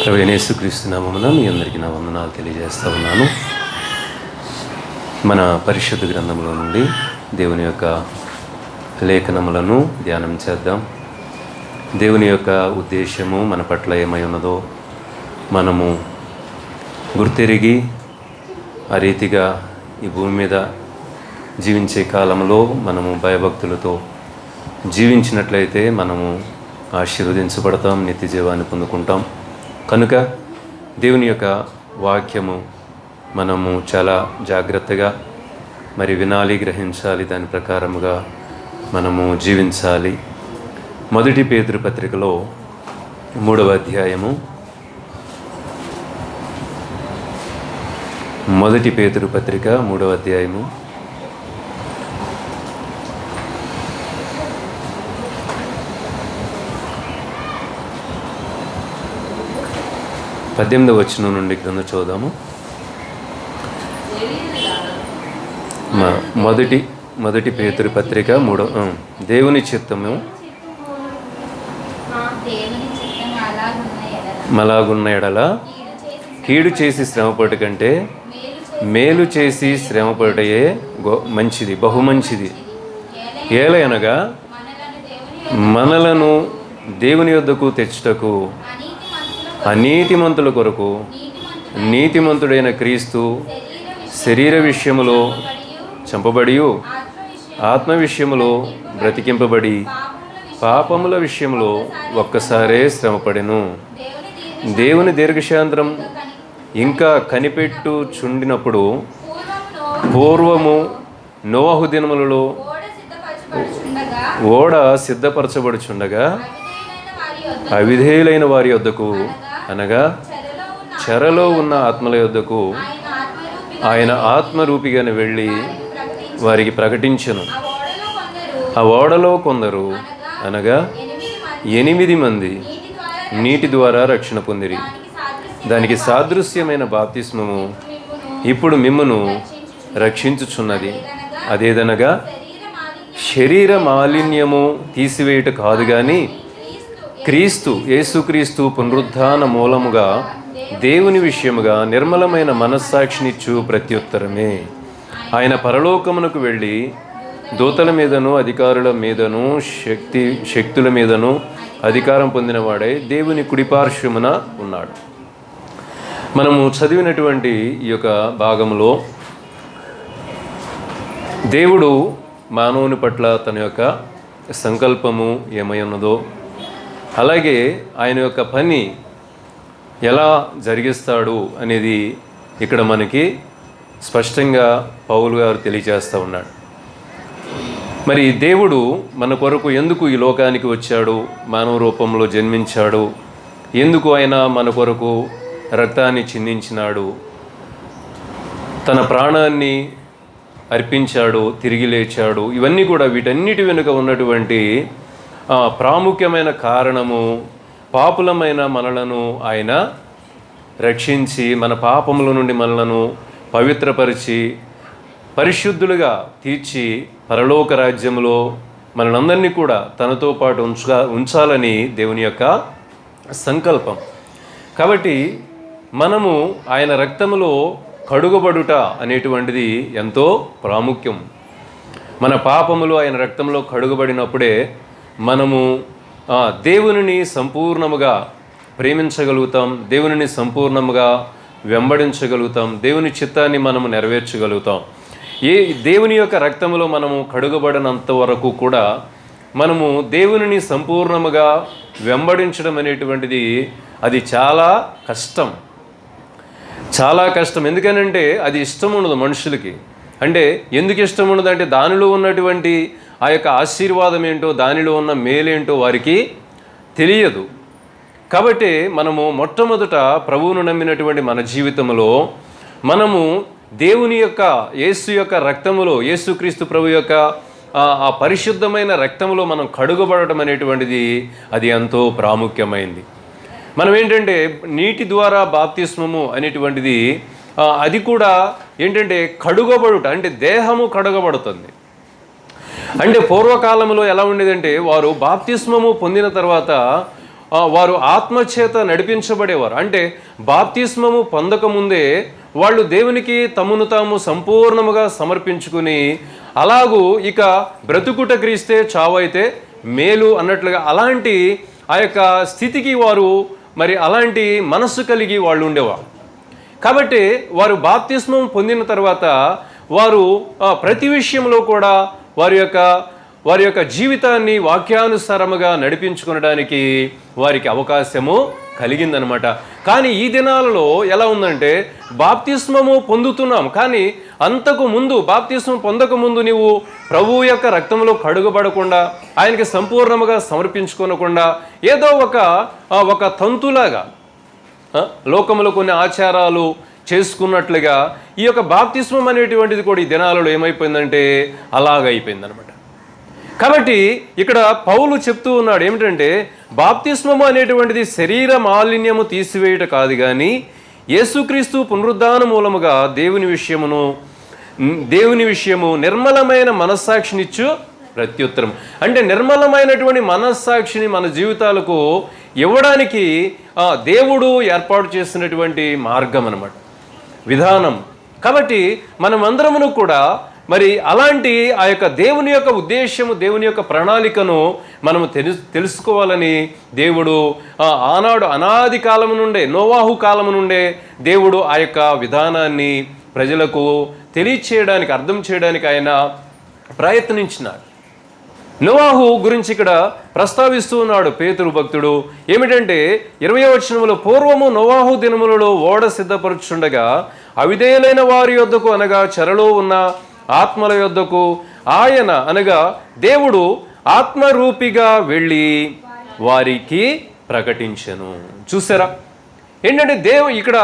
ప్రభువైన యేసుక్రీస్తు నామమున మీ అందరికీ నా వందనాలు తెలియజేస్తూ ఉన్నాను. మన పరిశుద్ధ గ్రంథంలో నుండి దేవుని యొక్క లేఖనములను ధ్యానం చేద్దాం. దేవుని యొక్క ఉద్దేశము మన పట్ల ఏమై ఉన్నదో మనము గుర్తెరిగి ఆ రీతిగా ఈ భూమి మీద జీవించే కాలంలో మనము భయభక్తులతో జీవించినట్లయితే మనము ఆశీర్వదించబడతాం, నిత్య జీవాన్ని పొందుకుంటాం. కనుక దేవుని యొక్క వాక్యము మనము చాలా జాగ్రత్తగా మరి వినాలి, గ్రహించాలి, దాని ప్రకారముగా మనము జీవించాలి. మొదటి పేతురు పత్రికలో 3వ అధ్యాయము, మొదటి పేతురు పత్రిక 3వ అధ్యాయము 18వ వచనం నుండి క్రింద చూద్దాము. మొదటి పేతురు పత్రిక 3వ దేవుని చిత్తము మలాగున్న ఎడల కీడు చేసి శ్రమపడు కంటే మేలు చేసి శ్రమపడయే మంచిది, బహుమంచిది. ఏలయనగా మనలను దేవుని యొద్దకు తెచ్చుటకు అనీతిమంతుల కొరకు నీతిమంతుడైన క్రీస్తు శరీర విషయములో చంపబడి ఆత్మ విషయములో బ్రతికింపబడి పాపముల విషయంలో ఒక్కసారే శ్రమపడెను. దేవుని దీర్ఘశాంతరం ఇంకా కనిపెట్టుచుండినప్పుడు పూర్వము నోవహు దినములలో ఓడ సిద్ధపరచబడుచుండగా అవిధేయులైన వారి యొద్దకు, అనగా చెరలో ఉన్న ఆత్మల యొద్దకు ఆయన ఆత్మరూపిగానే వెళ్ళి వారికి ప్రకటించెను. ఆ ఓడలో కొందరు, అనగా 8 మంది నీటి ద్వారా రక్షణ పొందిరి. దానికి సాదృశ్యమైన బాప్తిస్మము ఇప్పుడు మిమ్మును రక్షించుచున్నది. అదేదనగా శరీర మాలిన్యము తీసివేయుట కాదు గాని యేసుక్రీస్తు పునరుద్ధాన మూలముగా దేవుని విషయముగా నిర్మలమైన మనస్సాక్షినిచ్చు ప్రత్యుత్తరమే. ఆయన పరలోకమునకు వెళ్ళి దూతల మీదను అధికారుల మీదను శక్తుల మీదను అధికారం పొందినవాడై దేవుని కుడిపార్శ్వమున ఉన్నాడు. మనము చదివినటువంటి ఈ యొక్క భాగంలో దేవుడు మానవుని పట్ల తన యొక్క సంకల్పము ఏమై ఉన్నదో, అలాగే ఆయన యొక్క పని ఎలా జరిగిస్తాడు అనేది ఇక్కడ మనకి స్పష్టంగా పౌలు గారు తెలియజేస్తూ ఉన్నాడు. మరి దేవుడు మన కొరకు ఎందుకు ఈ లోకానికి వచ్చాడు, మానవ రూపంలో జన్మించాడు, ఎందుకు ఆయన మన కొరకు రక్తాన్ని చిందించినాడు, తన ప్రాణాన్ని అర్పించాడు, తిరిగి లేచాడు, ఇవన్నీ కూడా వీటన్నిటి వెనుక ఉన్నటువంటి ప్రాముఖ్యమైన కారణము పాపులమైన మనలను ఆయన రక్షించి మన పాపముల నుండి మనలను పవిత్రపరిచి పరిశుద్ధులుగా తీర్చి పరలోక రాజ్యంలో మనలందరినీ కూడా తనతో పాటు ఉంచాలని దేవుని యొక్క సంకల్పం. కాబట్టి మనము ఆయన రక్తములో కడుగబడుట అనేటువంటిది ఎంతో ప్రాముఖ్యం. మన పాపములు ఆయన రక్తంలో కడుగబడినప్పుడే మనము దేవునిని సంపూర్ణముగా ప్రేమించగలుగుతాం, దేవునిని సంపూర్ణముగా వెంబడించగలుగుతాం, దేవుని చిత్తాన్ని మనము నెరవేర్చగలుగుతాం. దేవుని యొక్క రక్తములో మనము కడుగబడినంత వరకు కూడా మనము దేవునిని సంపూర్ణముగా వెంబడించడం అనేటువంటిది అది చాలా కష్టం, చాలా కష్టం. ఎందుకనంటే అది ఇష్టం ఉండదు మనుషులకి. అంటే ఎందుకు ఇష్టం ఉండదు అంటే దానిలో ఉన్నటువంటి ఆ యొక్క ఆశీర్వాదం ఏంటో, దానిలో ఉన్న మేలేంటో వారికి తెలియదు. కాబట్టి మనము మొట్టమొదట ప్రభువును నమ్మినటువంటి మన జీవితంలో మనము దేవుని యొక్క యేసు యొక్క రక్తములో, యేసుక్రీస్తు ప్రభు యొక్క ఆ పరిశుద్ధమైన రక్తములో మనం కడుగబడటం అనేటువంటిది అది ఎంతో ప్రాముఖ్యమైంది. మనం ఏంటంటే నీటి ద్వారా బాప్తిస్మము అనేటువంటిది అది కూడా ఏంటంటే కడుగబడుట, అంటే దేహము కడుగబడుతుంది. అంటే పూర్వకాలంలో ఎలా ఉండేదంటే వారు బాప్తిస్మము పొందిన తర్వాత వారు ఆత్మచేత నడిపించబడేవారు. అంటే బాప్తిస్మము పొందకముందే వాళ్ళు దేవునికి తమను తాము సంపూర్ణముగా సమర్పించుకుని, అలాగూ ఇక బ్రతుకుట క్రీస్తే చావైతే మేలు అన్నట్లుగా అలాంటి ఆ యొక్క స్థితికి వారు మరి అలాంటి మనస్సు కలిగి వాళ్ళు ఉండేవారు. కాబట్టి వారు బాప్తిస్మం పొందిన తర్వాత వారు ప్రతి విషయంలో కూడా వారి యొక్క జీవితాన్ని వాక్యానుసారముగా నడిపించుకోవడానికి వారికి అవకాశము కలిగిందనమాట. కానీ ఈ దినాలలో ఎలా ఉందంటే బాప్తిస్మము పొందుతున్నాం, కానీ అంతకు ముందు బాప్తిస్మం పొందకముందు నీవు ప్రభువు యొక్క రక్తంలో కడుగబడకుండా, ఆయనకి సంపూర్ణముగా సమర్పించుకోనకుండా ఏదో ఒక తంతులాగా లోకములో కొన్ని ఆచారాలు చేసుకున్నట్లుగా ఈ యొక్క బాప్తిస్మం అనేటువంటిది కూడా ఈ దినాలలో ఏమైపోయిందంటే అలాగైపోయిందనమాట. కాబట్టి ఇక్కడ పౌలు చెప్తూ ఉన్నాడు ఏమిటంటే బాప్తిస్మము అనేటువంటిది శరీర మాలిన్యము తీసివేయుట కాదు, కానీ యేసుక్రీస్తు పునరుద్ధాన మూలముగా దేవుని విషయము నిర్మలమైన మనస్సాక్షినిచ్చు ప్రత్యుత్తరం. అంటే నిర్మలమైనటువంటి మనస్సాక్షిని మన జీవితాలకు ఇవ్వడానికి దేవుడు ఏర్పాటు చేసినటువంటి మార్గం అన్నమాట, విధానం. కాబట్టి మనమందరమును కూడా మరి అలాంటి ఆ యొక్క దేవుని యొక్క ఉద్దేశము, దేవుని యొక్క ప్రణాళికను మనము తెలుసుకోవాలని దేవుడు ఆనాడు అనాది కాలము నుండే, నోవాహు కాలము నుండే దేవుడు ఆ యొక్క విధానాన్ని ప్రజలకు తెలియచేయడానికి, అర్థం చేయడానికి ఆయన ప్రయత్నించినాడు. నోవాహు గురించి ఇక్కడ ప్రస్తావిస్తూ ఉన్నాడు పేతురు భక్తుడు. ఏమిటంటే 20వ వచనములో, పూర్వము నోవాహు దినములలో ఓడ సిద్ధపరుచుండగా అవిధేయులైన వారి యొద్దకు అనగా చెరలో ఉన్న ఆత్మల యొద్దకు ఆయన అనగా దేవుడు ఆత్మరూపిగా వెళ్ళి వారికి ప్రకటించెను. చూసారా ఏంటంటే ఇక్కడ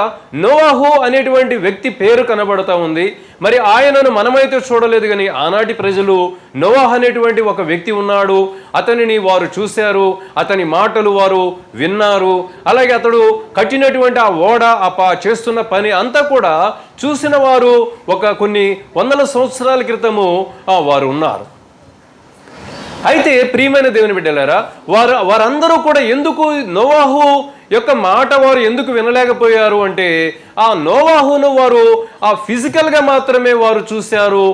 నోవాహు అనేటువంటి వ్యక్తి పేరు కనబడతా ఉంది. మరి ఆయనను మనమైతే చూడలేదు, కానీ ఆనాటి ప్రజలు నోవాహు అనేటువంటి ఒక వ్యక్తి ఉన్నాడు, అతనిని వారు చూశారు, అతని మాటలు వారు విన్నారు. అలాగే అతడు కట్టినటువంటి ఆ ఓడ, చేస్తున్న పని అంతా కూడా చూసిన వారు కొన్ని వందల సంవత్సరాల క్రితము వారు ఉన్నారు. అయితే ప్రియమైన దేవుని బిడ్డలారా, వారందరూ కూడా ఎందుకు నోవాహు యొక్క మాట వారు ఎందుకు వినలేకపోయారు అంటే ఆ నోవాహును వారు ఫిజికల్గా మాత్రమే వారు చూశారు,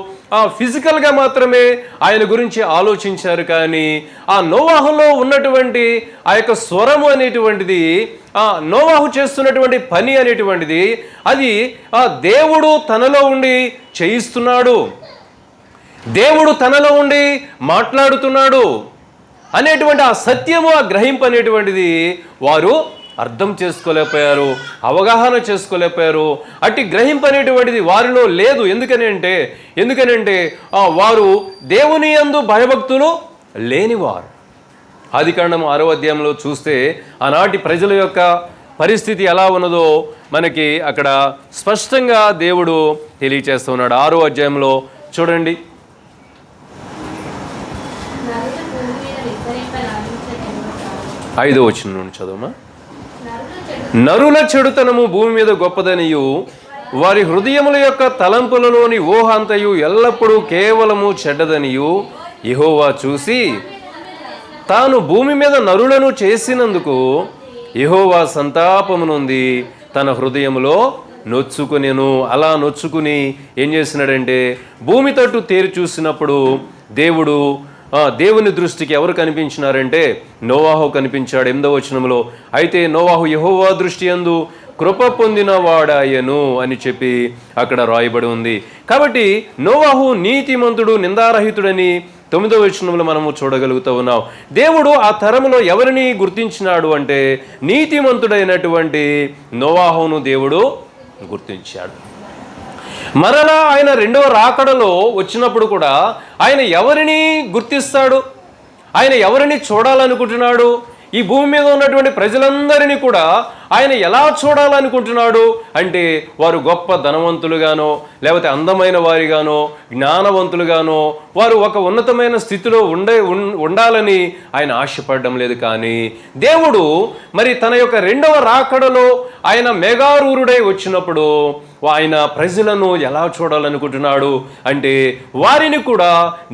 ఫిజికల్గా మాత్రమే ఆయన గురించి ఆలోచించారు. కానీ ఆ నోవాహులో ఉన్నటువంటి ఆ యొక్క స్వరము అనేటువంటిది, నోవాహు చేస్తున్నటువంటి పని అనేటువంటిది, అది దేవుడు తనలో ఉండి చేయిస్తున్నాడు, దేవుడు తనలో ఉండి మాట్లాడుతున్నాడు అనేటువంటి ఆ సత్యము, ఆ గ్రహింపు అనేటువంటిది వారు అర్థం చేసుకోలేకపోయారు, అవగాహన చేసుకోలేకపోయారు. అట్టి గ్రహింపు అనేటువంటిది వారిలో లేదు. ఎందుకనంటే వారు దేవుని యందు భయభక్తులు లేనివారు. ఆదికాండము 6వ అధ్యాయంలో చూస్తే ఆనాటి ప్రజల యొక్క పరిస్థితి ఎలా ఉన్నదో మనకి అక్కడ స్పష్టంగా దేవుడు తెలియచేస్తున్నాడు. 6వ అధ్యాయంలో చూడండి, 5వ వచనం నుండి చదవమా. నరుల చెడుతనము భూమి మీద గొప్పదనియు, వారి హృదయముల యొక్క తలంపులలోని ఊహ అంతయు ఎల్లప్పుడూ కేవలము చెడ్డదనియు యెహోవా చూసి తాను భూమి మీద నరులను చేసినందుకు యెహోవా సంతాపము నొంది తన హృదయములో నొచ్చుకునేను. అలా నొచ్చుకుని ఏం చేసినాడంటే భూమి తట్టు తేరి చూసినప్పుడు దేవుని దృష్టికి ఎవరు కనిపించినారంటే నోవాహు కనిపించాడు. 8వ వచనంలో, అయితే నోవాహు యెహోవా దృష్టి యందు కృప పొందిన వాడాయను అని చెప్పి అక్కడ రాయబడి ఉంది. కాబట్టి నోవాహు నీతిమంతుడు, నిందారహితుడని 9వ వచనంలో మనము చూడగలుగుతూ ఉన్నాం. దేవుడు ఆ తరములో ఎవరిని గుర్తించినాడు అంటే నీతిమంతుడైనటువంటి నోవాహును దేవుడు గుర్తించాడు. మరలా ఆయన 2వ రాకడలో వచ్చినప్పుడు కూడా ఆయన ఎవరిని గుర్తిస్తాడు, ఆయన ఎవరిని చూడాలనుకుంటున్నాడు, ఈ భూమి మీద ఉన్నటువంటి ప్రజలందరినీ కూడా ఆయన ఎలా చూడాలనుకుంటున్నాడు అంటే వారు గొప్ప ధనవంతులుగానో, లేకపోతే అందమైన వారిగానో, జ్ఞానవంతులుగానో, వారు ఒక ఉన్నతమైన స్థితిలో ఉండాలని ఆయన ఆశపడడం లేదు. కానీ దేవుడు మరి తన యొక్క 2వ రాకడలో ఆయన మేఘారూరుడై వచ్చినప్పుడు ఆయన ప్రజలను ఎలా చూడాలనుకుంటున్నాడు అంటే వారిని కూడా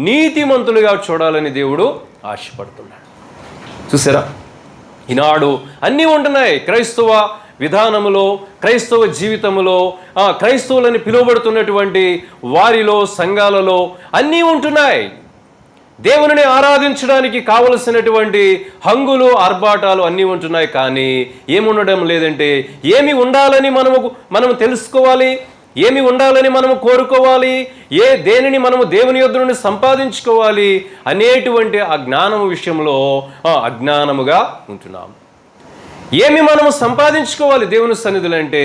నీతిమంతులుగా చూడాలని దేవుడు ఆశపడుతున్నాడు. చూసారా, ఈనాడు అన్నీ ఉంటున్నాయి క్రైస్తవ విధానములో, క్రైస్తవ జీవితములో, క్రైస్తవులని పిలువబడుతున్నటువంటి వారిలో, సంఘాలలో అన్నీ ఉంటున్నాయి. దేవుని ఆరాధించడానికి కావలసినటువంటి హంగులు, ఆర్భాటాలు అన్నీ ఉంటున్నాయి. కానీ ఏముండడం లేదంటే, ఏమి ఉండాలని మనము తెలుసుకోవాలి, ఏమి ఉండాలని మనము కోరుకోవాలి, దేనిని మనము దేవుని యొద్ద నుండి సంపాదించుకోవాలి అనేటువంటి ఆ జ్ఞానం విషయంలో అజ్ఞానముగా ఉంటున్నాము. ఏమి మనము సంపాదించుకోవాలి దేవుని సన్నిధులు అంటే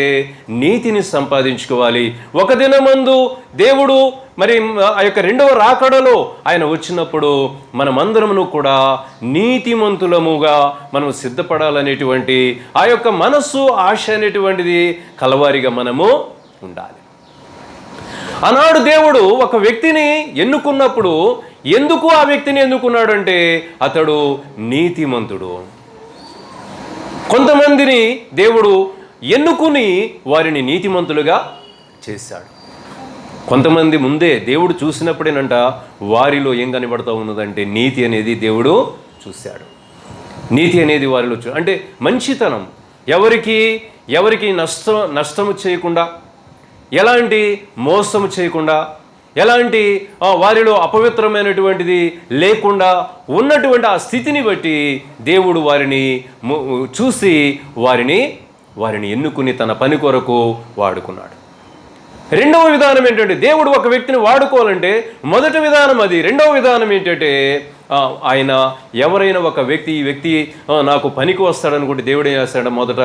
నీతిని సంపాదించుకోవాలి. ఒక దినమందు దేవుడు మరి ఆ యొక్క రెండవ రాకడలో ఆయన వచ్చినప్పుడు మనమందరమును కూడా నీతిమంతులముగా మనం సిద్ధపడాలనేటువంటి ఆ యొక్క మనస్సు, ఆశ అనేటువంటిది కలవారిగా మనము ఉండాలి. ఆనాడు దేవుడు ఒక వ్యక్తిని ఎన్నుకున్నప్పుడు ఎందుకు ఆ వ్యక్తిని ఎన్నుకున్నాడు అంటే అతడు నీతిమంతుడు. కొంతమందిని దేవుడు ఎన్నుకుని వారిని నీతిమంతులుగా చేశాడు. కొంతమంది ముందే దేవుడు చూసినప్పుడేనంట వారిలో ఏం కనబడుతూ ఉన్నదంటే నీతి అనేది దేవుడు చూశాడు. నీతి అనేది వారిలో అంటే మంచితనం, ఎవరికి నష్టము చేయకుండా, ఎలాంటి మోసము చేయకుండా, ఎలాంటి వారిలో అపవిత్రమైనటువంటిది లేకుండా ఉన్నటువంటి ఆ స్థితిని బట్టి దేవుడు వారిని చూసి వారిని ఎన్నుకుని తన పని కొరకు వాడుకున్నాడు. రెండవ విధానం ఏంటంటే దేవుడు ఒక వ్యక్తిని వాడుకోవాలంటే మొదటి విధానం అది. రెండవ విధానం ఏంటంటే ఆయన ఎవరైనా ఒక వ్యక్తి ఈ వ్యక్తి నాకు పనికి వస్తాడనుకుంటే దేవుడు ఏం చేస్తాడు, మొదట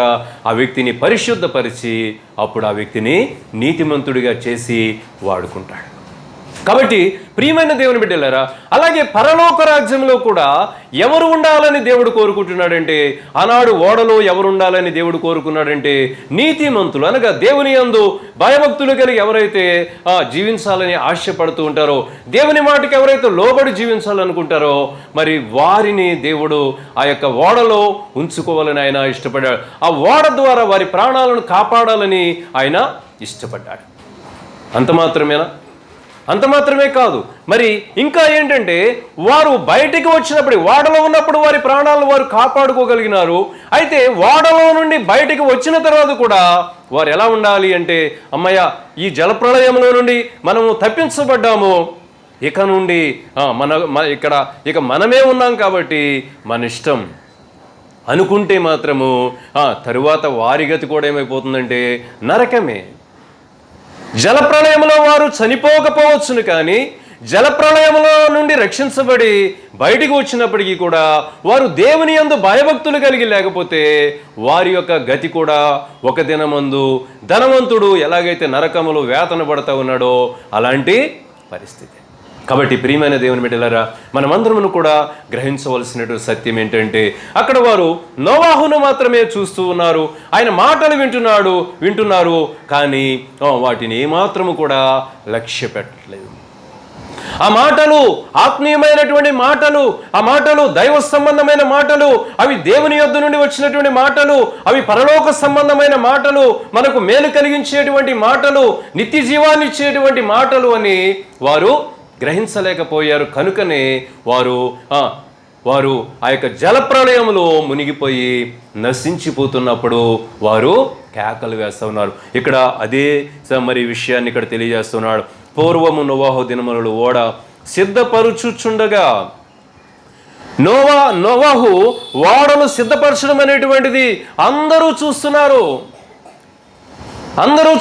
ఆ వ్యక్తిని పరిశుద్ధపరిచి అప్పుడు ఆ వ్యక్తిని నీతిమంతుడిగా చేసి వాడుకుంటాడు. కాబట్టి ప్రియమైన దేవుని బిడ్డలారా, అలాగే పరలోక రాజ్యంలో కూడా ఎవరు ఉండాలని దేవుడు కోరుకుంటున్నాడంటే, ఆనాడు ఓడలో ఎవరు ఉండాలని దేవుడు కోరుకున్నాడంటే నీతిమంతులు, అనగా దేవుని యందు భయభక్తులు కలిగి ఎవరైతే జీవించాలని ఆశపడుతూ ఉంటారో, దేవుని మాటకి ఎవరైతే లోబడి జీవించాలనుకుంటారో మరి వారిని దేవుడు ఆ యొక్క ఓడలో ఉంచుకోవాలని ఆయన ఇష్టపడ్డాడు. ఆ ఓడ ద్వారా వారి ప్రాణాలను కాపాడాలని ఆయన ఇష్టపడ్డాడు. అంత మాత్రమే కాదు, మరి ఇంకా ఏంటంటే వారు బయటికి వచ్చినప్పుడు, ఓడలో ఉన్నప్పుడు వారి ప్రాణాలను వారు కాపాడుకోగలిగినారు. అయితే ఓడలో నుండి బయటికి వచ్చిన తర్వాత కూడా వారు ఎలా ఉండాలి అంటే, అమ్మయ్య ఈ జలప్రళయంలో నుండి మనము తప్పించబడ్డాము, ఇక నుండి ఇక మనమే ఉన్నాం కాబట్టి మన ఇష్టం అనుకుంటే మాత్రము తరువాత వారి గతి కూడా ఏమైపోతుందంటే నరకమే. జలప్రళయంలో వారు చనిపోకపోవచ్చును, కానీ జలప్రళయంలో నుండి రక్షించబడి బయటికి వచ్చినప్పటికీ కూడా వారు దేవుని యందు భయభక్తులు కలిగి లేకపోతే వారి యొక్క గతి కూడా ఒక దినమందు ధనవంతుడు ఎలాగైతే నరకములో వేతన పడతా ఉన్నాడో అలాంటి పరిస్థితి. కాబట్టి ప్రియమైన దేవుని బిడ్డలారా, మనమందరము కూడా గ్రహించవలసినటువంటి సత్యం ఏంటంటే, అక్కడ వారు నోవాహును మాత్రమే చూస్తూ ఉన్నారు, ఆయన మాటలు వింటున్నారు, కానీ వాటిని ఏమాత్రము కూడా లక్ష్య పెట్టలేదు. ఆ మాటలు ఆత్మీయమైనటువంటి మాటలు, ఆ మాటలు దైవ సంబంధమైన మాటలు, అవి దేవుని యొద్ద నుండి వచ్చినటువంటి మాటలు, అవి పరలోక సంబంధమైన మాటలు, మనకు మేలు కలిగించేటువంటి మాటలు, నిత్య జీవాన్ని ఇచ్చేటువంటి మాటలు అని వారు గ్రహించలేకపోయారు. కనుకనే వారు ఆ యొక్క జలప్రళయంలో మునిగిపోయి నశించిపోతున్నప్పుడు వారు కేకలు వేస్తూ ఉన్నారు. ఇక్కడ అదే మరి విషయాన్ని ఇక్కడ తెలియజేస్తున్నాడు. పూర్వము నోవాహు దినములలో ఓడ సిద్ధపరుచుచుండగా, నోవాహు ఓడను సిద్ధపరచడం అనేటువంటిది అందరూ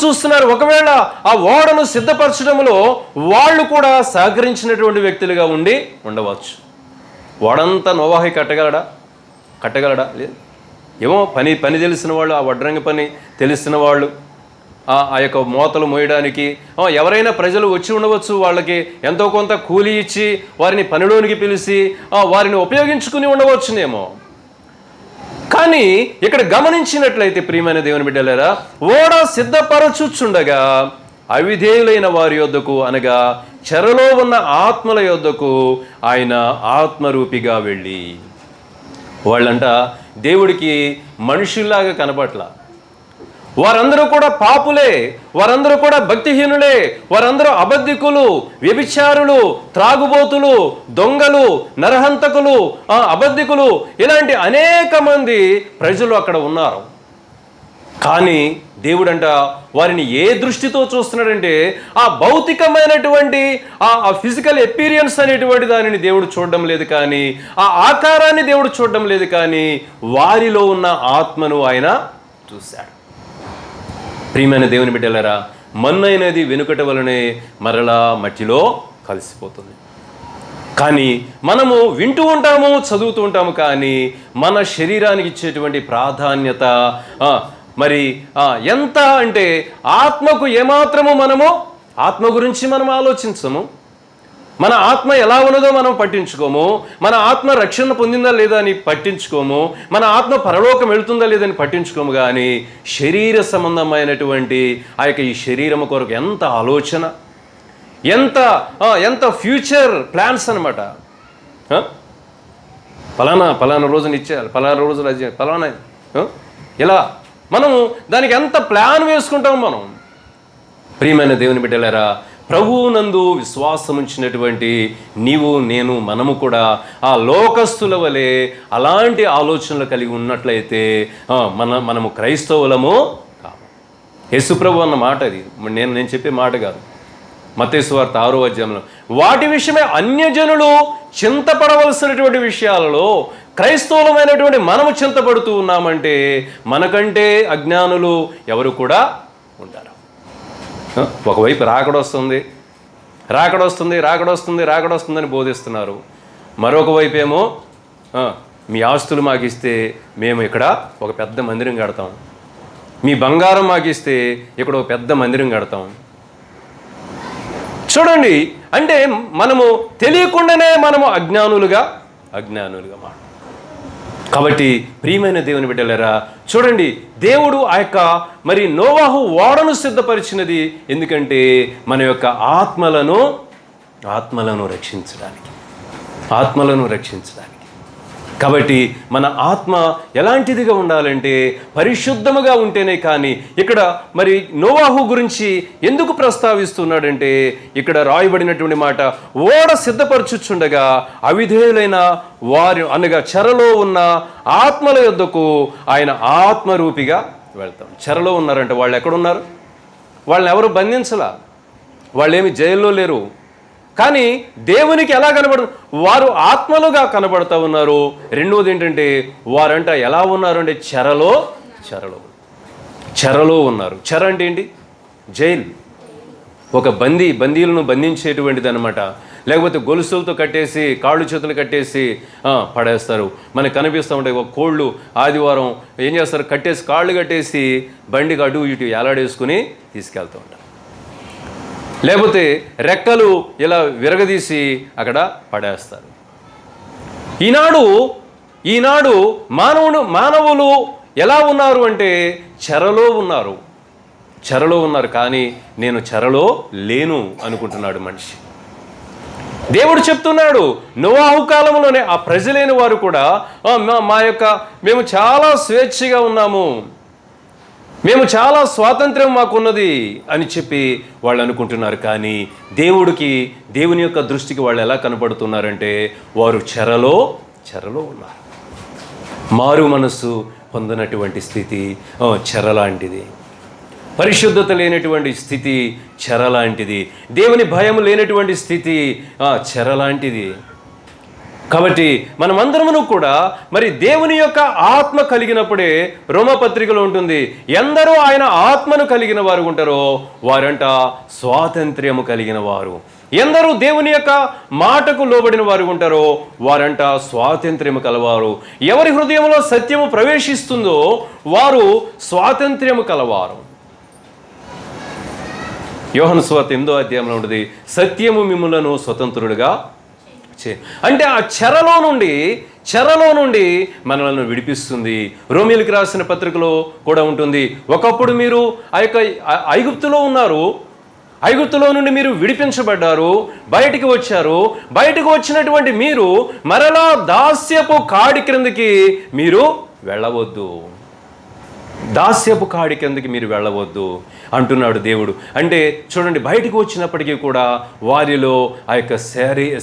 చూస్తున్నారు. ఒకవేళ ఆ ఓడను సిద్ధపరచడంలో వాళ్ళు కూడా సహకరించినటువంటి వ్యక్తులుగా ఉండవచ్చు. ఓడంతా నోవాహు కట్టగలడా? లేదు. ఏమో పని తెలిసిన వాళ్ళు, ఆ వడ్రంగి పని తెలిసిన వాళ్ళు, ఆ యొక్క మోతలు మోయడానికి ఎవరైనా ప్రజలు వచ్చి ఉండవచ్చు. వాళ్ళకి ఎంతో కొంత కూలి ఇచ్చి వారిని పనిలోనికి పిలిచి వారిని ఉపయోగించుకుని ఉండవచ్చునేమో. కానీ ఇక్కడ గమనించినట్లయితే ప్రియమైన దేవుని బిడ్డలారా, ఓడ సిద్ధపరచుచుండగా అవిధేయులైన వారి యొద్దకు, అనగా చెరలో ఉన్న ఆత్మల యొద్దకు ఆయన ఆత్మరూపిగా వెళ్ళి, వాళ్ళంట దేవుడికి మనుషుల్లాగా కనబట్ల, వారందరూ కూడా పాపులే, వారందరూ కూడా భక్తిహీనులే, వారందరూ అబద్ధికులు, వ్యభిచారులు, త్రాగుబోతులు, దొంగలు, నరహంతకులు, అబద్ధికులు, ఇలాంటి అనేక మంది ప్రజలు అక్కడ ఉన్నారు. కానీ దేవుడంట వారిని ఏ దృష్టితో చూస్తున్నాడంటే ఆ భౌతికమైనటువంటి ఆ ఫిజికల్ ఎపీరియన్స్ అనేటువంటి దానిని దేవుడు చూడడం లేదు, కానీ ఆ ఆకారాన్ని దేవుడు చూడడం లేదు, కానీ వారిలో ఉన్న ఆత్మను ఆయన చూశాడు. ప్రియమైన దేవుని బిడ్డలారా, మన్నైనది వెనుకట వలనే మరలా మట్టిలో కలిసిపోతుంది. కానీ మనము వింటూ ఉంటాము, చదువుతూ ఉంటాము, కానీ మన శరీరానికి ఇచ్చేటువంటి ప్రాధాన్యత మరి ఎంత అంటే ఆత్మకు ఏమాత్రము మనము ఆత్మ గురించి మనం ఆలోచించము. మన ఆత్మ ఎలా ఉన్నదో మనం పట్టించుకోము. మన ఆత్మ రక్షణ పొందిందా లేదా అని పట్టించుకోము. మన ఆత్మ పరలోకం వెళుతుందా లేదని పట్టించుకోము. కానీ శరీర సంబంధమైనటువంటి ఆ యొక్క ఈ శరీరము కొరకు ఎంత ఆలోచన, ఎంత ఫ్యూచర్ ప్లాన్స్ అనమాట. పలానా రోజున ఇచ్చేయాలి, పలానా రోజులు అది పలానా ఇలా మనము దానికి ఎంత ప్లాన్ వేసుకుంటాం మనం. ప్రియమైన దేవుని బిడ్డలారా, ప్రభువునందు విశ్వాసం ఉంచినటువంటి నీవు నేను మనము కూడా ఆ లోకస్తుల వలె అలాంటి ఆలోచనలు కలిగి ఉన్నట్లయితే మనము క్రైస్తవులము కాము. యేసుప్రభు అన్న మాట అది, నేను చెప్పే మాట కాదు. మత్తయి సువార్త 6వ అధ్యాయంలో వాటి విషయమే అన్యజనులు చింతపడవలసినటువంటి విషయాలలో క్రైస్తవులమైనటువంటి మనము చింతపడుతూ ఉన్నామంటే మనకంటే అజ్ఞానులు ఎవరు కూడా ఉంటారు. ఒకవైపు రాకడొస్తుందని బోధిస్తున్నారు. మరొక వైపు ఏమో మీ ఆస్తులు మాకు ఇస్తే మేము ఇక్కడ ఒక పెద్ద మందిరం కడతాం, మీ బంగారం మాకు ఇస్తే ఇక్కడ ఒక పెద్ద మందిరం కడతాం. చూడండి, అంటే మనము తెలియకుండానే మనము అజ్ఞానులుగా మాట. కాబట్టి ప్రియమైన దేవుని బిడ్డలారా, చూడండి, దేవుడు ఆ యొక్క మరి నోవాహు ఓడను సిద్ధపరిచినది ఎందుకంటే మన యొక్క ఆత్మలను రక్షించడానికి. కాబట్టి మన ఆత్మ ఎలాంటిదిగా ఉండాలంటే పరిశుద్ధముగా ఉంటేనే. కానీ ఇక్కడ మరి నోవాహు గురించి ఎందుకు ప్రస్తావిస్తున్నాడంటే ఇక్కడ రాయబడినటువంటి మాట, ఓడ సిద్ధపరచుచుండగా అవిధేయులైన వారు అనగా చెరలో ఉన్న ఆత్మల యొద్దకు ఆయన ఆత్మరూపిగా వెళ్తాం. చెరలో ఉన్నారంటే వాళ్ళు ఎక్కడున్నారు? వాళ్ళని ఎవరు బంధించలా, వాళ్ళేమి జైల్లో లేరు. కానీ దేవునికి ఎలా వారు ఆత్మలుగా కనబడుతూ ఉన్నారు. రెండవది ఏంటంటే వారంట ఎలా ఉన్నారు అంటే చెరలో ఉన్నారు. చెర అంటే ఏంటి? జైలు. ఒక బందీలను బంధించేటువంటిది అనమాట. లేకపోతే గొలుసులతో కట్టేసి కాళ్ళు చేతులు కట్టేసి పడేస్తారు. మనకు కనిపిస్తూ ఉంటాయి ఒక కోళ్ళు ఆదివారం ఏం చేస్తారు, కట్టేసి కాళ్ళు కట్టేసి బండికి అటు ఇటు ఎలాడేసుకుని తీసుకెళ్తూ ఉంటారు. లేకపోతే రెక్కలు ఇలా విరగదీసి అక్కడ పడేస్తారు. ఈనాడు మానవులు ఎలా ఉన్నారు అంటే చెరలో ఉన్నారు. కానీ నేను చెరలో లేను అనుకుంటున్నాడు మనిషి. దేవుడు చెప్తున్నాడు, నోవాహు కాలంలోనే ఆ ప్రజలైన వారు కూడా మేము చాలా స్వేచ్ఛగా ఉన్నాము, మేము చాలా స్వాతంత్ర్యం మాకున్నది అని చెప్పి వాళ్ళు అనుకుంటున్నారు. కానీ దేవుని యొక్క దృష్టికి వాళ్ళు ఎలా కనపడుతున్నారంటే వారు చెరలో ఉన్నారు. మారు మనస్సు పొందినటువంటి స్థితి చెరలాంటిది. పరిశుద్ధత లేనటువంటి స్థితి చెరలాంటిది. దేవుని భయం లేనటువంటి స్థితి చెరలాంటిది. కాబట్టి మనమందరమును కూడా మరి దేవుని యొక్క ఆత్మ కలిగినప్పుడే రోమపత్రికలో ఉంటుంది, ఎందరో ఆయన ఆత్మను కలిగిన వారు ఉంటారో వారంట స్వాతంత్ర్యము కలిగిన వారు. ఎందరూ దేవుని యొక్క మాటకు లోబడిన వారు ఉంటారో వారంట స్వాతంత్ర్యము కలవారు. ఎవరి హృదయంలో సత్యము ప్రవేశిస్తుందో వారు స్వాతంత్ర్యము కలవారు. యోహాను సువార్త 8వ అధ్యాయంలో ఉంటుంది, సత్యము మిమ్ములను స్వతంత్రుడుగా అంటే ఆ చెరలో నుండి మనల్ని విడిపిస్తుంది. రోమీయులకు రాసిన పత్రికలో కూడా ఉంటుంది, ఒకప్పుడు మీరు ఆ యొక్క ఐగుప్తులో ఉన్నారు, ఐగుప్తులో నుండి మీరు విడిపించబడ్డారు, బయటికి వచ్చారు. బయటకు వచ్చినటువంటి మీరు మరలా దాస్యపు కాడి క్రిందకి మీరు వెళ్ళవద్దు. దాస్యపు కాడి కిందకి మీరు వెళ్ళవద్దు అంటున్నాడు దేవుడు. అంటే చూడండి, బయటికి వచ్చినప్పటికీ కూడా వారిలో ఆ యొక్క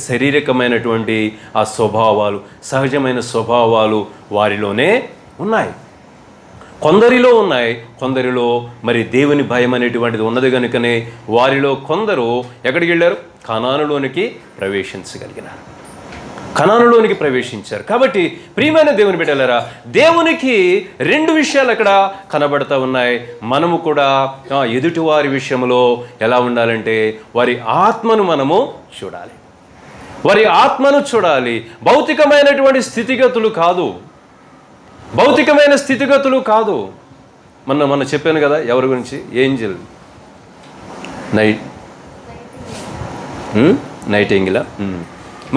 శారీరకమైనటువంటి ఆ స్వభావాలు, సహజమైన స్వభావాలు వారిలోనే ఉన్నాయి. కొందరిలో ఉన్నాయి, కొందరిలో మరి దేవుని భయం అనేటువంటిది ఉన్నది కనుకనే వారిలో కొందరు ఎక్కడికి వెళ్ళారు? కనానులోనికి ప్రవేశించగలిగినారు, కనానులోనికి ప్రవేశించారు. కాబట్టి ప్రియమైన దేవుని బిడ్డలారా, దేవునికి రెండు విషయాలు అక్కడ కనబడతా ఉన్నాయి. మనము కూడా ఎదుటివారి విషయంలో ఎలా ఉండాలంటే వారి ఆత్మను మనము చూడాలి, వారి ఆత్మను చూడాలి. భౌతికమైనటువంటి స్థితిగతులు కాదు, భౌతికమైన స్థితిగతులు కాదు. మొన్న చెప్పాను కదా ఎవరి గురించి, ఏంజెల్ నైటింగేల్.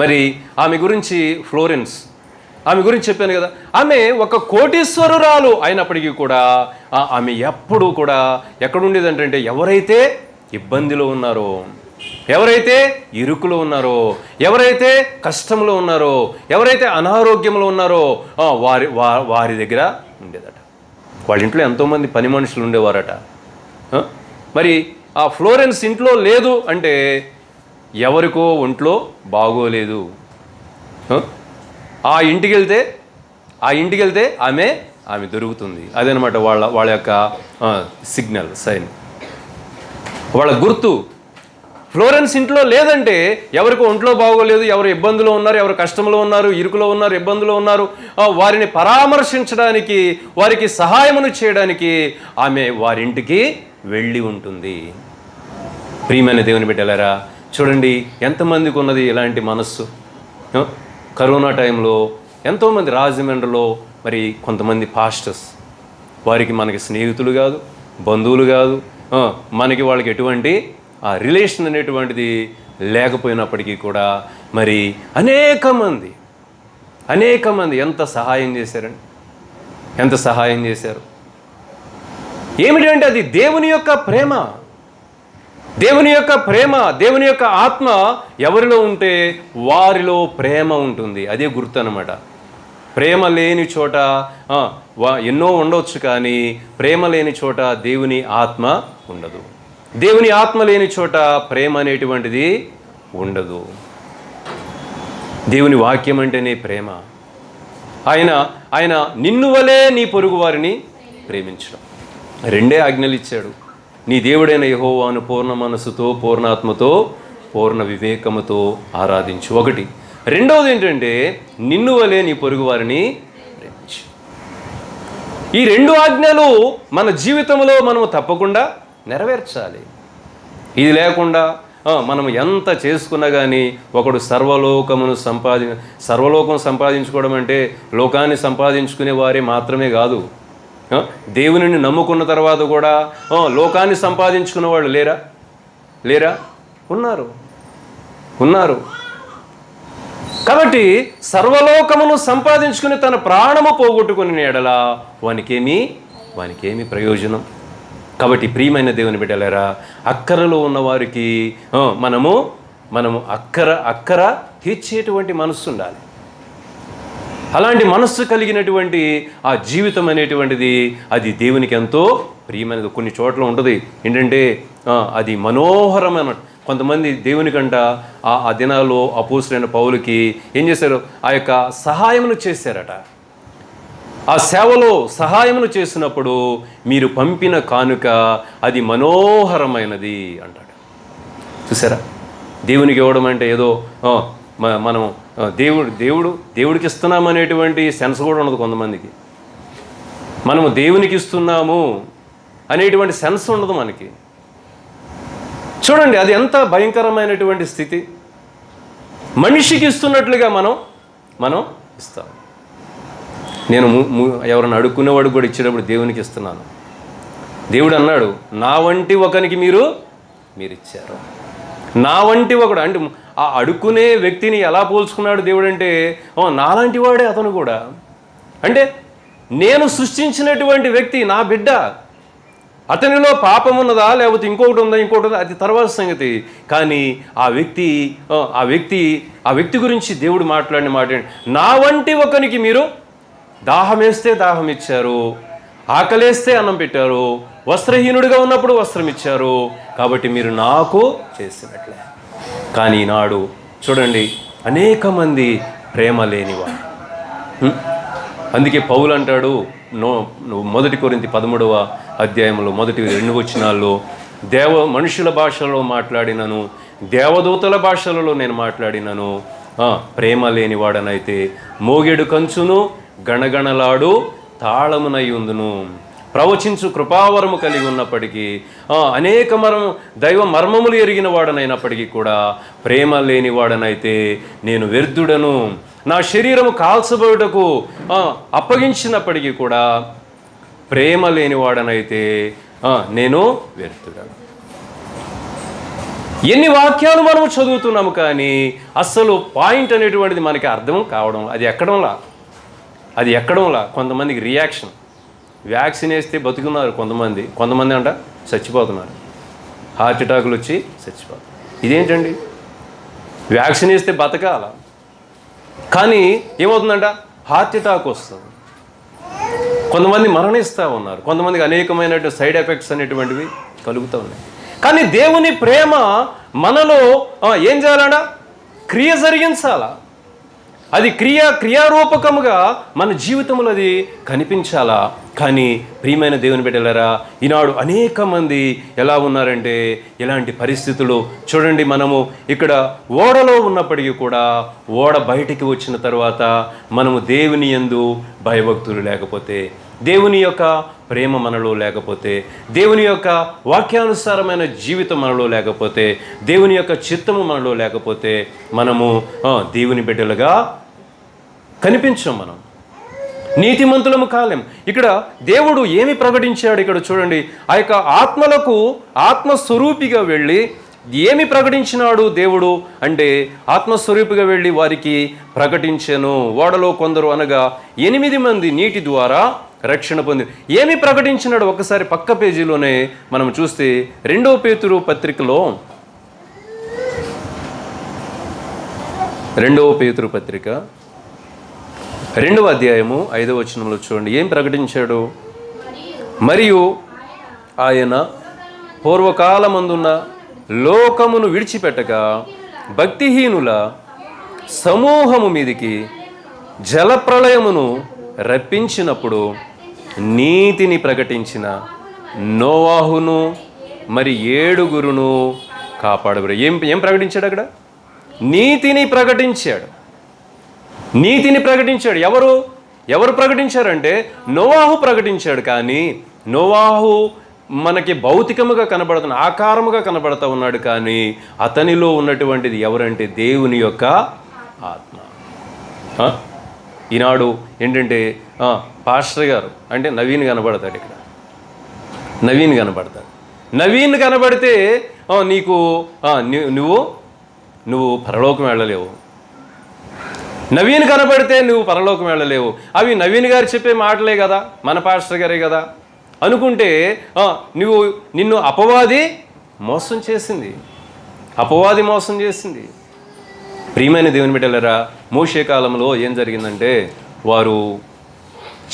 మరి ఆమె గురించి ఫ్లోరెన్స్, ఆమె గురించి చెప్పాను కదా. ఆమె ఒక కోటీశ్వరురాలు అయినప్పటికీ కూడా ఆమె ఎప్పుడు కూడా ఎక్కడుండేదంటే ఎవరైతే ఇబ్బందిలో ఉన్నారో, ఎవరైతే ఇరుకులో ఉన్నారో, ఎవరైతే కష్టంలో ఉన్నారో, ఎవరైతే అనారోగ్యంలో ఉన్నారో వారి దగ్గర ఉండేదట. వాళ్ళ ఇంట్లో ఎంతోమంది పని మనుషులు ఉండేవారట. మరి ఆ ఫ్లోరెన్స్ ఇంట్లో లేదు అంటే ఎవరికో ఒంట్లో బాగోలేదు, ఆ ఇంటికి వెళ్తే ఆమె దొరుకుతుంది. అదనమాట వాళ్ళ యొక్క సిగ్నల్, సైన్, వాళ్ళ గుర్తు. ఫ్లోరెన్స్ ఇంట్లో లేదంటే ఎవరికి ఒంట్లో బాగోలేదు, ఎవరు ఇబ్బందులో ఉన్నారు, ఎవరు కష్టంలో ఉన్నారు, ఇరుకులో ఉన్నారు, ఇబ్బందులో ఉన్నారు, వారిని పరామర్శించడానికి, వారికి సహాయమును చేయడానికి ఆమె వారింటికి వెళ్ళి ఉంటుంది. ప్రియమైన దేవుని బిడ్డలారా, చూడండి ఎంతమందికి ఉన్నది ఇలాంటి మనస్సు. కరోనా టైంలో ఎంతోమంది రాజమండ్రిలో మరి కొంతమంది పాస్టర్స్, వారికి మనకి స్నేహితులు కాదు, బంధువులు కాదు, మనకి వాళ్ళకి ఎటువంటి ఆ రిలేషన్ అనేటువంటిది లేకపోయినప్పటికీ కూడా మరి అనేక మంది ఎంత సహాయం చేశారండి, ఎంత సహాయం చేశారు. ఏమిటంటే అది దేవుని యొక్క ప్రేమ, దేవుని యొక్క ప్రేమ, దేవుని యొక్క ఆత్మ ఎవరిలో ఉంటే వారిలో ప్రేమ ఉంటుంది. అదే గుర్తు అన్నమాట. ప్రేమ లేని చోట ఎన్నో ఉండవచ్చు, కానీ ప్రేమ లేని చోట దేవుని ఆత్మ ఉండదు. దేవుని ఆత్మ లేని చోట ప్రేమ అనేటువంటిది ఉండదు. దేవుని వాక్యం అంటేనే ప్రేమ. ఆయన నిన్ను వలే నీ పొరుగు వారిని ప్రేమించడం, రెండే ఆజ్ఞలు ఇచ్చాడు. నీ దేవుడైన యెహోవాను పూర్ణ మనసుతో, పూర్ణాత్మతో, పూర్ణ వివేకముతో ఆరాధించు. ఒకటి. రెండవది ఏంటంటే నిన్ను వలే నీ పొరుగు వారిని ప్రేమించు. ఈ రెండు ఆజ్ఞలు మన జీవితంలో మనము తప్పకుండా నెరవేర్చాలి. ఇది లేకుండా మనం ఎంత చేసుకున్నా కానీ ఒకడు సర్వలోకం సంపాదించుకోవడం అంటే లోకాన్ని సంపాదించుకునే వారే మాత్రమే కాదు. దేవునిని నమ్ముకున్న తర్వాత కూడా లోకాన్ని సంపాదించుకున్న వాళ్ళు లేరా? ఉన్నారు. కాబట్టి సర్వలోకమును సంపాదించుకుని తన ప్రాణము పోగొట్టుకుని ఎడల వానికేమి ప్రయోజనం? కాబట్టి ప్రియమైన దేవుని బిడ్డలారా, అక్కరలో ఉన్నవారికి మనము అక్కర తీర్చేటువంటి మనస్సు ఉండాలి. అలాంటి మనస్సు కలిగినటువంటి ఆ జీవితం అనేటువంటిది అది దేవునికి ఎంతో ప్రియమైనది. కొన్ని చోట్ల ఉంటుంది ఏంటంటే అది మనోహరమైన. కొంతమంది దేవునికంట ఆ దినాల్లో అపోస్తలుడైన పౌలుకి ఏం చేశారు? ఆ యొక్క సహాయమును చేశారట. ఆ సేవలో సహాయమును చేసినప్పుడు మీరు పంపిన కానుక అది మనోహరమైనది అంటాడు. చూసారా? దేవునికి ఇవ్వడం అంటే ఏదో మనం దేవుడికి ఇస్తున్నామనేటువంటి సెన్స్ కూడా ఉండదు కొంతమందికి. మనము దేవునికి ఇస్తున్నాము అనేటువంటి సెన్స్ ఉండదు మనకి. చూడండి, అది ఎంత భయంకరమైనటువంటి స్థితి. మనిషికి ఇస్తున్నట్లుగా మనం ఇస్తాం. నేను ఎవరైనా అడుక్కునేవాడు కూడా ఇచ్చేటప్పుడు దేవునికి ఇస్తున్నాను. దేవుడు అన్నాడు, నా వంటి ఒకనికి మీరు ఇచ్చారు. నా వంటి ఒకడు అంటే ఆ అడుక్కునే వ్యక్తిని ఎలా పోల్చుకున్నాడు దేవుడు అంటే నాలాంటి వాడే అతను కూడా. అంటే నేను సృష్టించినటువంటి వ్యక్తి నా బిడ్డ. అతనిలో పాపం ఉన్నదా లేకపోతే ఇంకొకటి ఉందా అది తర్వాత సంగతి. కానీ ఆ వ్యక్తి గురించి దేవుడు మాట్లాడిన మాట, నా వంటి ఒకనికి మీరు దాహం వేస్తే దాహం ఇచ్చారు, ఆకలేస్తే అన్నం పెట్టారు, వస్త్రహీనుడిగా ఉన్నప్పుడు వస్త్రం ఇచ్చారు, కాబట్టి మీరు నాకు చేసినట్లే. కానీ ఈనాడు చూడండి, అనేక మంది ప్రేమ లేనివాడు. అందుకే పౌలు అంటాడు, మొదటి కొరింథీ 13వ అధ్యాయంలో మొదటి 2 వచనాల్లో, మనుషుల భాషలో మాట్లాడినను, దేవదూతల భాషలలో నేను మాట్లాడినను, ప్రేమ లేనివాడనైతే మోగెడు కంచును గణగణలాడు తాళమునై ఉందును. ప్రవచించు కృపావరము కలిగి ఉన్నప్పటికీ, అనేక దైవ మర్మములు ఎరిగిన వాడనైనప్పటికీ కూడా ప్రేమ లేనివాడనైతే నేను వ్యర్థుడను. నా శరీరము కాల్చబోటకు అప్పగించినప్పటికీ కూడా ప్రేమ లేనివాడనైతే నేను వ్యర్థుడను. ఎన్ని వాక్యాలు మనము చదువుతున్నాము, కానీ అస్సలు పాయింట్ అనేటువంటిది మనకి అర్థం కావడం, అది ఎక్కడంలా. కొంతమందికి రియాక్షన్, వ్యాక్సిన్ వేస్తే బతుకున్నారు కొంతమంది అంట చచ్చిపోతున్నారు, హార్ట్ అటాకులు వచ్చి చచ్చిపోతారు. ఇదేంటండి? వ్యాక్సిన్ వేస్తే బతకాల, కానీ ఏమవుతుందంట, హార్ట్ అటాక్ వస్తుంది. కొంతమంది మరణిస్తూ ఉన్నారు, కొంతమందికి అనేకమైన సైడ్ ఎఫెక్ట్స్ అనేటువంటివి కలుగుతూ ఉన్నాయి. కానీ దేవుని ప్రేమ మనలో ఏం చేయాలన్నా, క్రియ జరిగించాలా. అది క్రియారూపకముగా మన జీవితంలో అది కనిపించాలా. కానీ ప్రియమైన దేవుని బిడ్డలారా, ఈనాడు అనేక మంది ఎలా ఉన్నారంటే, ఇలాంటి పరిస్థితులు చూడండి. మనము ఇక్కడ ఓడలో ఉన్నప్పటికీ కూడా ఓడ బయటికి వచ్చిన తర్వాత మనము దేవుని యందు భయభక్తులు లేకపోతే, దేవుని యొక్క ప్రేమ మనలో లేకపోతే, దేవుని యొక్క వాక్యానుసారమైన జీవితం మనలో లేకపోతే, దేవుని యొక్క చిత్తము మనలో లేకపోతే మనము దేవుని బిడ్డలుగా కనిపించం, మనం నీతిమంతులము కాలేం. ఇక్కడ దేవుడు ఏమి ప్రకటించాడు? ఇక్కడ చూడండి, ఆ యొక్క ఆత్మలకు ఆత్మస్వరూపిగా వెళ్ళి ఏమి ప్రకటించినాడు దేవుడు అంటే, ఆత్మస్వరూపిగా వెళ్ళి వారికి ప్రకటించెను. ఓడలో కొందరు అనగా 8 మంది నీటి ద్వారా రక్షణ పొంది ఏమి ప్రకటించినాడు? ఒకసారి పక్క పేజీలోనే మనం చూస్తే 2వ పేతురు పత్రికలో, 2వ పేతురు పత్రిక 2వ అధ్యాయము 5వ వచనంలో చూడండి, ఏం ప్రకటించాడు? మరియు ఆయన పూర్వకాలమందున్న లోకమును విడిచిపెట్టగా భక్తిహీనుల సమూహము మీదికి జలప్రళయమును రప్పించినప్పుడు నీతిని ప్రకటించిన నోవాహును మరి 7 కాపాడబడి. ఏం ప్రకటించాడు అక్కడ? నీతిని ప్రకటించాడు. ఎవరు ప్రకటించారంటే నోవాహు ప్రకటించాడు. కానీ నోవాహు మనకి భౌతికముగా కనబడుతున్న, ఆకారముగా కనబడుతూ ఉన్నాడు. కానీ అతనిలో ఉన్నటువంటిది ఎవరంటే దేవుని యొక్క ఆత్మ. ఈనాడు ఏంటంటే పాస్టర్ గారు అంటే నవీన్ కనబడతాడు. ఇక్కడ నవీన్ కనబడితే నీకు నువ్వు పరలోకం వెళ్ళలేవు. నవీన్ కనబడితే నువ్వు పరలోకం వెళ్ళలేవు. అవి నవీన్ గారు చెప్పే మాటలే కదా, మన పాస్టర్ గారే కదా అనుకుంటే నిన్ను అపవాది మోసం చేసింది. ప్రియమైన దేవుని బిడ్డలారా, మోషే కాలంలో ఏం జరిగిందంటే, వారు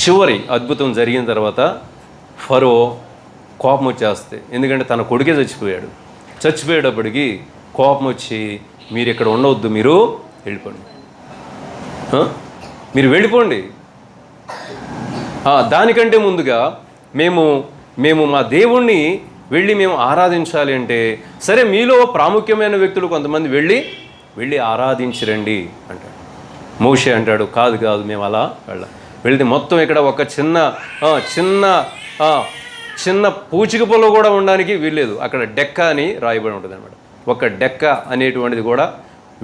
చివరి అద్భుతం జరిగిన తర్వాత ఫరో కోపం వచ్చేస్తే, ఎందుకంటే తన కొడుకే చచ్చిపోయేటప్పటికి కోపం వచ్చి, మీరు ఇక్కడ ఉండవద్దు, మీరు వెళ్ళిపోండి. దానికంటే ముందుగా మేము మా దేవుణ్ణి వెళ్ళి మేము ఆరాధించాలి అంటే, సరే మీలో ప్రాముఖ్యమైన వ్యక్తులు కొంతమంది వెళ్ళి ఆరాధించరండి అంటాడు. మోషే అంటాడు, కాదు మేము అలా వెళ్తే మొత్తం ఇక్కడ ఒక చిన్న పూచిక పొల కూడా ఉండడానికి వీల్లేదు. అక్కడ డెక్క అని రాయబడి ఉంటుంది అనమాట. ఒక డెక్క అనేటువంటిది కూడా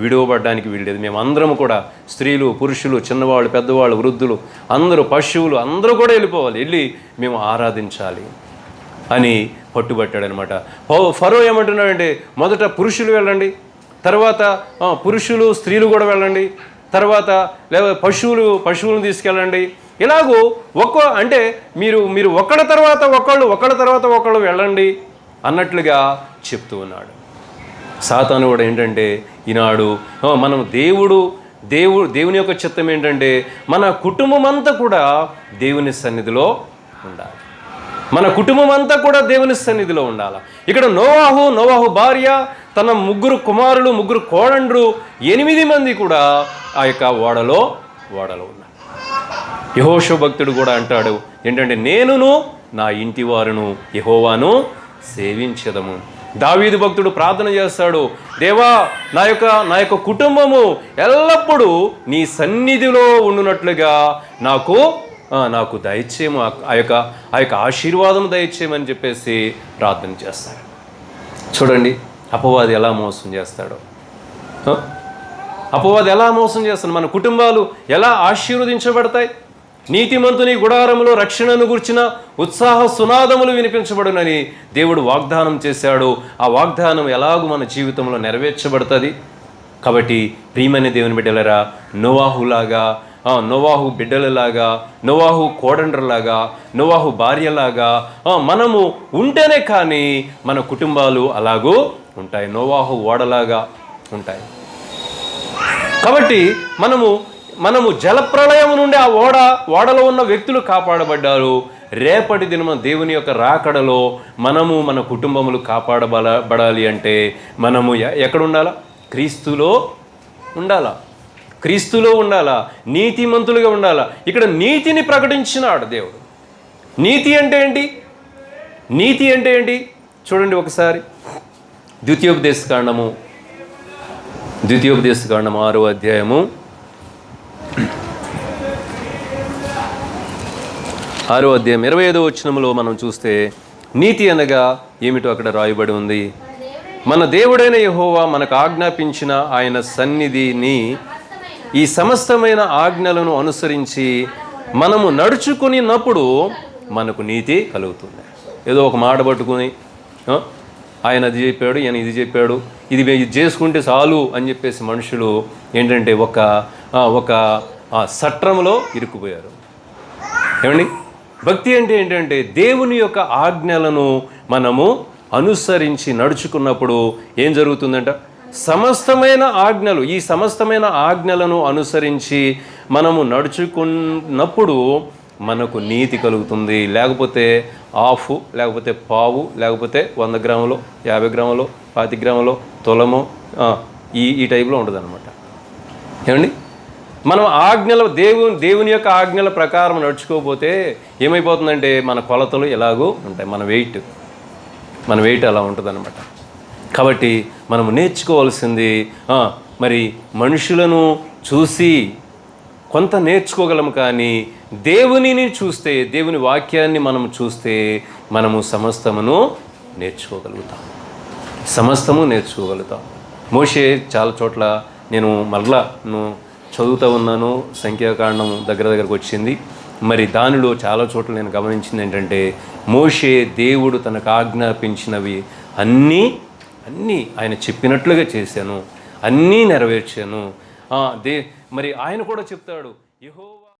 విడువబడడానికి వీల్లేదు. మేము అందరం కూడా, స్త్రీలు, పురుషులు, చిన్నవాళ్ళు, పెద్దవాళ్ళు, వృద్ధులు, అందరూ, పశువులు అందరూ కూడా వెళ్ళి మేము ఆరాధించాలి అని పట్టుబట్టాడనమాట. ఫరో ఏమంటున్నాడంటే, మొదట పురుషులు వెళ్ళండి, తర్వాత పురుషులు స్త్రీలు కూడా వెళ్ళండి, తర్వాత లేదా పశువులను తీసుకెళ్ళండి. ఇలాగూ అంటే మీరు ఒకళ్ళ తర్వాత ఒకళ్ళు వెళ్ళండి అన్నట్లుగా చెప్తూ ఉన్నాడు. సాతాను కూడా ఏంటంటే, ఈనాడు మనం దేవుని యొక్క చిత్తం ఏంటంటే, మన కుటుంబం అంతా కూడా దేవుని సన్నిధిలో ఉండాలి. మన కుటుంబం అంతా కూడా దేవుని సన్నిధిలో ఉండాలి. ఇక్కడ నోవాహు భార్య, తన 3 కుమారులు, 3 కోడండ్రు, 8 మంది కూడా ఆ యొక్క ఓడలో ఉన్నారు. యెహోషువ భక్తుడు కూడా అంటాడు ఏంటంటే, నేనును నా ఇంటి వారును యెహోవాను సేవించెదము. దావీదు భక్తుడు ప్రార్థన చేస్తాడు, దేవా నా యొక్క కుటుంబము ఎల్లప్పుడూ నీ సన్నిధిలో ఉండునట్లుగా నాకు దయచేయము, ఆ యొక్క ఆశీర్వాదం దయచేయమని చెప్పేసి ప్రార్థన చేస్తాడు. చూడండి అపవాది ఎలా మోసం చేస్తాడో. అపవాది ఎలా మోసం చేస్తాడు, మన కుటుంబాలు ఎలా ఆశీర్వదించబడతాయి. నీతిమంతుని గుడారములో రక్షణను గుర్చిన ఉత్సాహ సునాదములు వినిపించబడునని దేవుడు వాగ్దానం చేశాడు. ఆ వాగ్దానం ఎలాగూ మన జీవితంలో నెరవేర్చబడుతుంది. కాబట్టి ప్రియమైన దేవుని బిడ్డలరా, నోవాహు బిడ్డలలాగా, నోవాహు కోడండ్రలాగా, నోవాహు భార్యలాగా మనము ఉంటేనే కానీ మన కుటుంబాలు అలాగూ ఉంటాయి, నోవాహు ఓడలాగా ఉంటాయి. కాబట్టి మనము జలప్రళయం నుండి ఆ ఓడలో ఉన్న వ్యక్తులు కాపాడబడ్డారు. రేపటి దినం దేవుని యొక్క రాకడలో మన కుటుంబములు కాపాడబడాలి అంటే మనము ఎక్కడ ఉండాలా? క్రీస్తులో ఉండాలా, నీతిమంతులుగా ఉండాలా. ఇక్కడ నీతిని ప్రకటించినాడు దేవుడు. నీతి అంటే ఏంటి? చూడండి ఒకసారి ద్వితీయోపదేశకాండము 6వ అధ్యాయము 25వ వచనములో మనం చూస్తే నీతి అనగా ఏమిటో అక్కడ రాయబడి ఉంది. మన దేవుడైన యెహోవా మనకు ఆజ్ఞాపించిన ఆయన సన్నిధిని ఈ సమస్తమైన ఆజ్ఞలను అనుసరించి మనము నడుచుకున్నప్పుడు మనకు నీతి కలుగుతుంది. ఏదో ఒక మాట పట్టుకుని ఆయన అది చెప్పాడు, ఈయన ఇది చెప్పాడు, ఇది చేసుకుంటే చాలు అని చెప్పేసి మనుషులు ఏంటంటే ఒక సట్రంలో ఇరుక్కుపోయారు. ఏమండి, భక్తి అంటే ఏంటంటే దేవుని యొక్క ఆజ్ఞలను మనము అనుసరించి నడుచుకున్నప్పుడు ఏం జరుగుతుందంట? ఈ సమస్తమైన ఆజ్ఞలను అనుసరించి మనము నడుచుకున్నప్పుడు మనకు నీతి కలుగుతుంది. లేకపోతే ఆఫు, లేకపోతే పావు, లేకపోతే 100 గ్రాములు, 50 గ్రాములు, 20 గ్రాములు, తులము, ఈ టైప్లో ఉంటుంది అనమాట. ఏమండి, మనం దేవుని యొక్క ఆజ్ఞల ప్రకారం నడుచుకోకపోతే ఏమైపోతుందంటే మన కొలతలు ఎలాగూ ఉంటాయి, మన వెయిట్ అలా ఉంటుంది అనమాట. కాబట్టి మనము నేర్చుకోవాల్సింది మరి మనుషులను చూసి కొంత నేర్చుకోగలము, కానీ దేవునిని చూస్తే, దేవుని వాక్యాన్ని మనం చూస్తే మనము సమస్తము నేర్చుకోగలుగుతాం. మోషే చాలా చోట్ల నేను చదువుతూ ఉన్నాను, సంఖ్యాకాండం దగ్గరకు వచ్చింది. మరి దానిలో చాలా చోట్ల నేను గమనించింది ఏంటంటే, మోషే దేవుడు తనకు ఆజ్ఞాపించినవి అన్నీ ఆయన చెప్పినట్లుగా చేశాను, అన్నీ నెరవేర్చాను. మరి ఆయన కూడా చెప్తాడు, యెహోవా